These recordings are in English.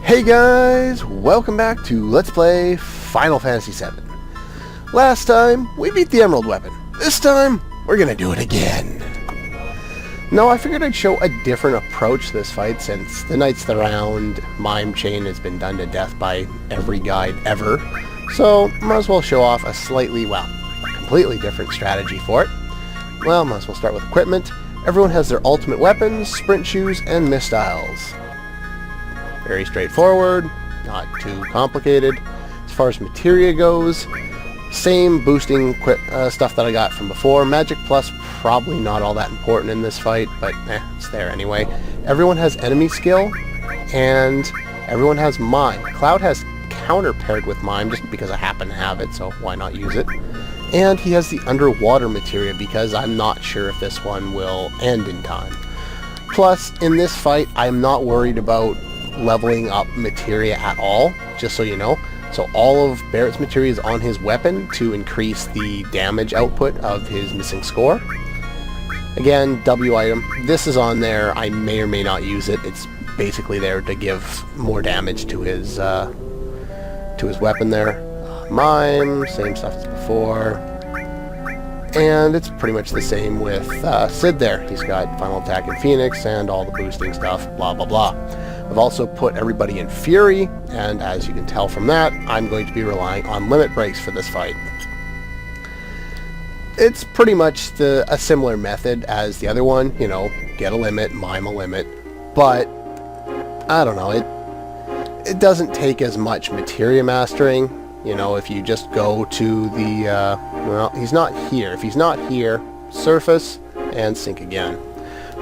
Hey guys, welcome back to Let's Play Final Fantasy VII. Last time, we beat the Emerald Weapon. This time, we're gonna do it again. Now, I figured I'd show a different approach to this fight since the Knights of the Round mime chain has been done to death by every guide ever. So, might as well show off a slightly, well, completely different strategy for it. Well, might as well start with equipment. Everyone has their ultimate weapons, sprint shoes, and missiles. Very straightforward, not too complicated. As far as materia goes, same boosting stuff that I got from before. Magic Plus, probably not all that important in this fight, but it's there anyway. Everyone has enemy skill, and everyone has mime. Cloud has counter paired with mime just because I happen to have it, so why not use it? And he has the underwater materia because I'm not sure if this one will end in time. Plus, in this fight, I'm not worried about leveling up materia at all, just so you know. So all of Barrett's materia is on his weapon to increase the damage output of his missing score. Again, W item. This is on there. I may or may not use it. It's basically there to give more damage to his weapon there. Mime, same stuff as before. And it's pretty much the same with Sid there. He's got Final Attack and Phoenix and all the boosting stuff, blah blah blah. I've also put everybody in Fury, and as you can tell from that, I'm going to be relying on limit breaks for this fight. It's pretty much a similar method as the other one, you know, get a limit, mime a limit, but I don't know, it doesn't take as much materia mastering. You know, if you just go to the, well, he's not here. If he's not here, surface and sink again.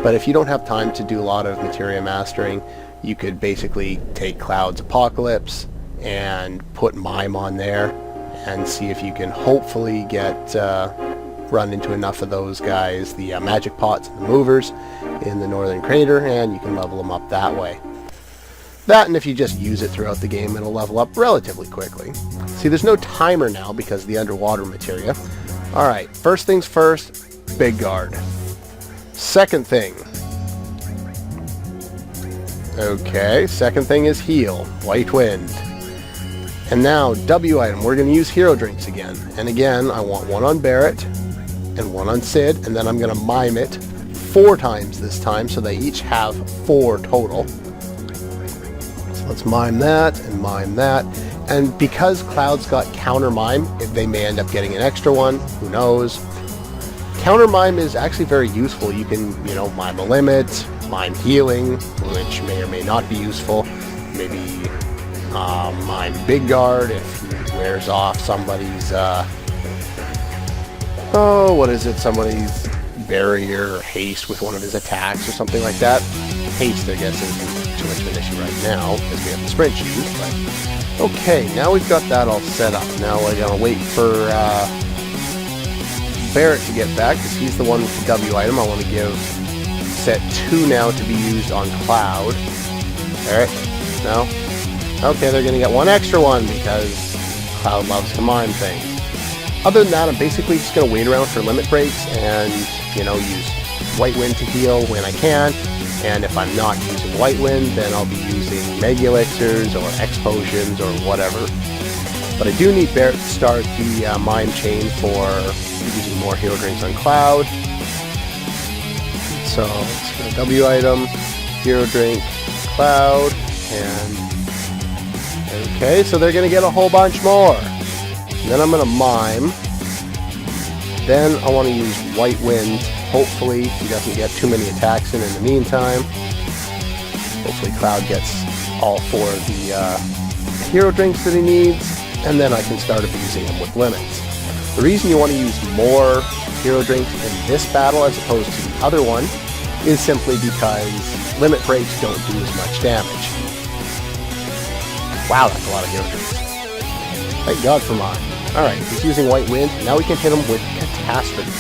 But if you don't have time to do a lot of materia mastering, you could basically take Cloud's Apocalypse and put Mime on there and see if you can hopefully get run into enough of those guys, the magic pots and the movers in the Northern Crater, and you can level them up that way. That, and if you just use it throughout the game, it'll level up relatively quickly. See, there's no timer now because of the underwater materia. Alright, first things first, big guard. Second thing. Okay, second thing is heal, White Wind. And now, W item, we're going to use hero drinks again. And again, I want one on Barrett, and one on Sid, and then I'm going to mime it 4 times this time, so they each have 4 total. So let's mime that, and mime that. And because Cloud's got counter mime, they may end up getting an extra one, who knows. Counter mime is actually very useful. You can, you know, mime a limit, mime healing, which may or may not be useful. Maybe mime big guard if he wears off somebody's, oh, what is it? Somebody's barrier or haste with one of his attacks or something like that. Haste, I guess, isn't too much of an issue right now because we have the sprint shoes, but okay, now we've got that all set up. Now we're going to wait for Barrett to get back because he's the one with the W item. I want to give set 2 now to be used on Cloud. Barrett? No? Okay, they're going to get one extra one because Cloud loves to mime things. Other than that, I'm basically just going to wait around for limit breaks and, you know, use White Wind to heal when I can. And if I'm not using White Wind, then I'll be using Mega Elixirs or X Potions or whatever. But I do need Barrett to start the mime chain for using more hero drinks on Cloud. So it's going to W item, hero drink, Cloud, and okay, so they're going to get a whole bunch more. And then I'm going to mime. Then I want to use White Wind. Hopefully he doesn't get too many attacks in the meantime. Hopefully Cloud gets all 4 of the hero drinks that he needs, and then I can start abusing him with limits. The reason you want to use more hero drinks in this battle as opposed to the other one is simply because limit breaks don't do as much damage. Wow, that's a lot of hero drinks. Thank God for mine. Alright, he's using White Wind. Now we can hit him with Catastrophe.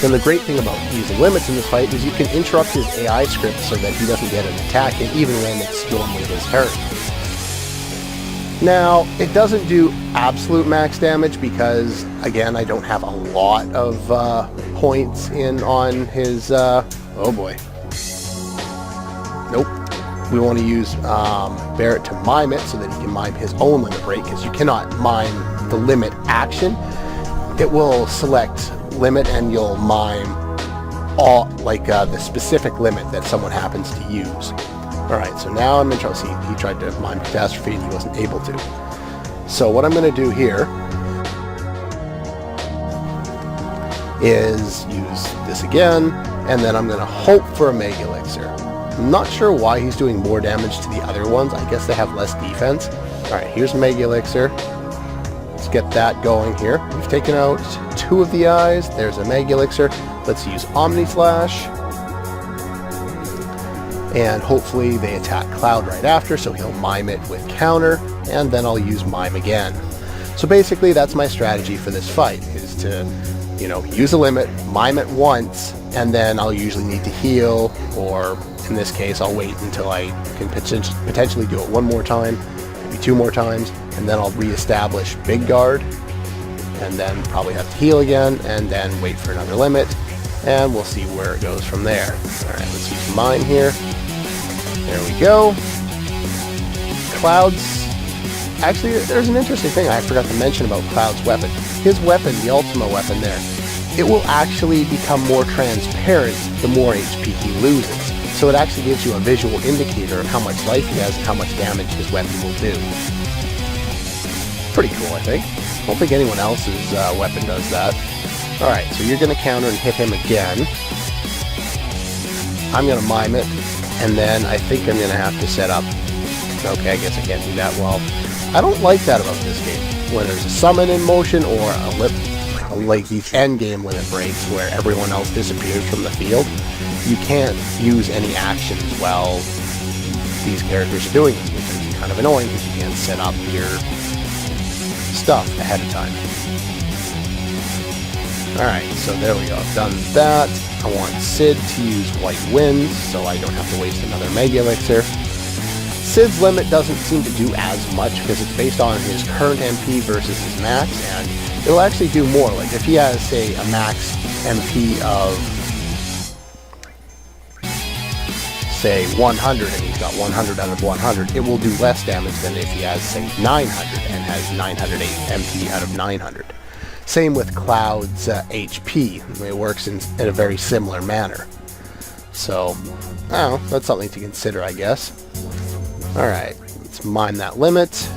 Then the great thing about using limits in this fight is you can interrupt his AI script so that he doesn't get an attack, and even when it's normally his turn. Now, it doesn't do absolute max damage because, again, I don't have a lot of points in on his, oh boy. Nope. we want to use Barrett to mime it so that he can mime his own limit break, because you cannot mime the limit action. It will select limit and you'll mime all, like the specific limit that someone happens to use. Alright, so now I'm in trouble. See, he tried to mime Catastrophe and he wasn't able to. So what I'm going to do here is use this again, and then I'm going to hope for a Mega Elixir. I'm not sure why he's doing more damage to the other ones. I guess they have less defense. Alright, here's Mega Elixir. Let's get that going here. We've taken out 2 of the eyes. There's a Mega Elixir. Let's use Omni Slash. And hopefully they attack Cloud right after, so he'll mime it with counter, and then I'll use mime again. So basically that's my strategy for this fight, is to, you know, use a limit, mime it once, and then I'll usually need to heal, or in this case I'll wait until I can potentially do it one more time, maybe 2 more times, and then I'll re-establish Big Guard, and then probably have to heal again, and then wait for another limit, and we'll see where it goes from there. Alright, let's use mime here. There we go. Cloud's... Actually, there's an interesting thing I forgot to mention about Cloud's weapon. His weapon, the Ultima weapon there, it will actually become more transparent the more HP he loses. So it actually gives you a visual indicator of how much life he has and how much damage his weapon will do. Pretty cool, I think. I don't think anyone else's weapon does that. Alright, so you're going to counter and hit him again. I'm going to mime it, and then I think I'm going to have to set up... Okay, I guess I can't do that well. I don't like that about this game. When there's a summon in motion or like these endgame limit breaks where everyone else disappears from the field, you can't use any actions while these characters are doing it, which is kind of annoying because you can't set up your stuff ahead of time. Alright, so there we go. I've done that. I want Sid to use White Winds so I don't have to waste another Mega Elixir. Sid's limit doesn't seem to do as much because it's based on his current MP versus his max, and it'll actually do more. Like if he has, say, a max MP of, say, 100 and he's got 100 out of 100, it will do less damage than if he has, say, 900 and has 908 MP out of 900. Same with Cloud's HP. It works in a very similar manner. So, I don't know, that's something to consider, I guess. Alright, let's mime that limit.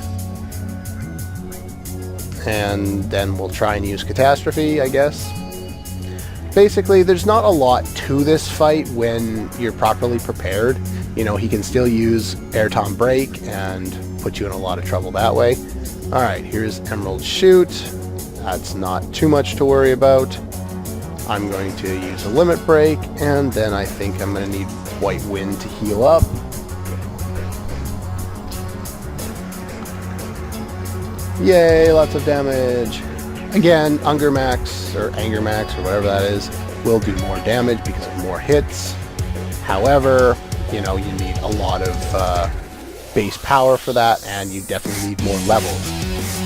And then we'll try and use Catastrophe, I guess. Basically, there's not a lot to this fight when you're properly prepared. You know, he can still use Airtom Break and put you in a lot of trouble that way. Alright, here's Emerald Shoot. That's not too much to worry about. I'm going to use a limit break, and then I think I'm going to need White Wind to heal up. Yay, lots of damage. Again, Anger Max, or Anger Max, or whatever that is, will do more damage because of more hits. However, you know, you need a lot of base power for that, and you definitely need more levels.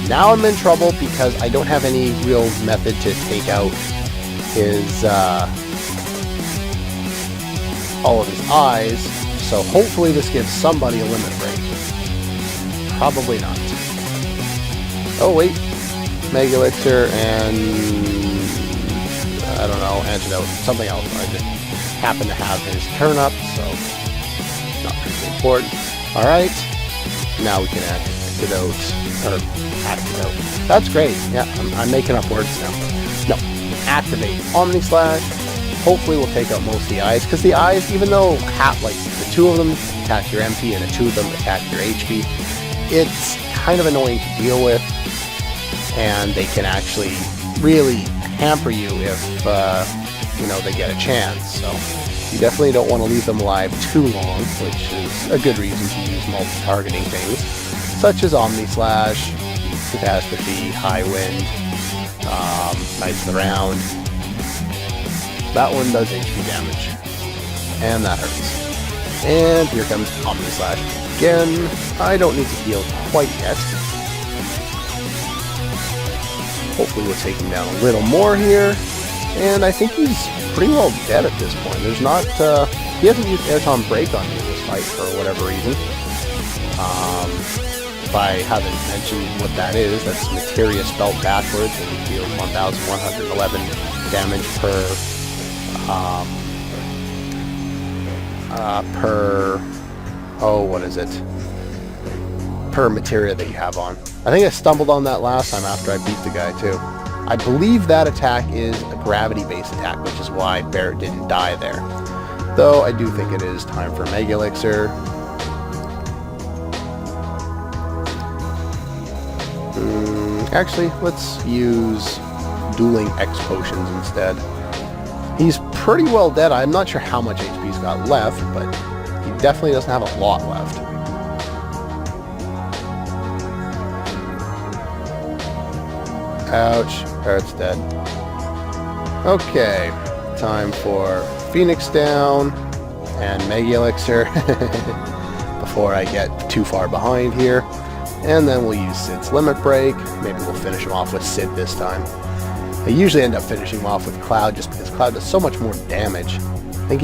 Now I'm in trouble because I don't have any real method to take out his, all of his eyes, so hopefully this gives somebody a limit break. Probably not. Oh wait, Mega Elixir and, I don't know, Antidote, something else. I just happen to have his turn up, so not pretty important. Alright, now we can Antidote, or Activate. That's great, yeah, I'm making up words now. No, activate Omni Slash. Hopefully we'll take out most of the eyes, because the eyes, even though like the 2 of them attack your MP and the 2 of them attack your HP, it's kind of annoying to deal with, and they can actually really hamper you if you know, they get a chance. So you definitely don't want to leave them alive too long, which is a good reason to use multi-targeting things, such as Omni Slash, Catastrophe, High Wind, Knights of the Round. That one does HP damage, and that hurts. And here comes Omni Slash again. I don't need to heal quite yet. Hopefully we'll take him down a little more here. And I think he's pretty well dead at this point. There's not, he hasn't used Airtom Break on me in this fight for whatever reason. If I haven't mentioned what that is, that's materia spelled backwards and deals 1,111 damage per materia that you have on. I think I stumbled on that last time after I beat the guy too. I believe that attack is a gravity-based attack, which is why Barrett didn't die there. Though I do think it is time for Mega Elixir. Actually, let's use Dueling X Potions instead. He's pretty well dead. I'm not sure how much HP he's got left, but he definitely doesn't have a lot left. Ouch, Barrett's dead. Okay, time for Phoenix down and Mega Elixir before I get too far behind here. And then we'll use Sid's Limit Break. Maybe we'll finish him off with Sid this time. I usually end up finishing him off with Cloud just because Cloud does so much more damage. I think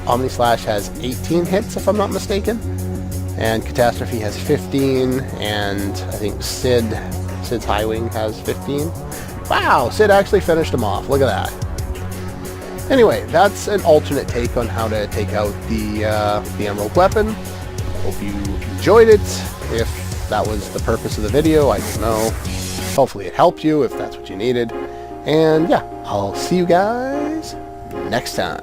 Omni Slash has 18 hits if I'm not mistaken. And Catastrophe has 15, and I think Sid's High Wing has 15. Wow, Sid actually finished him off. Look at that. Anyway, that's an alternate take on how to take out the Emerald Weapon. Hope you enjoyed it. If that was the purpose of the video, I don't know. Hopefully it helped you if that's what you needed. And yeah, I'll see you guys next time.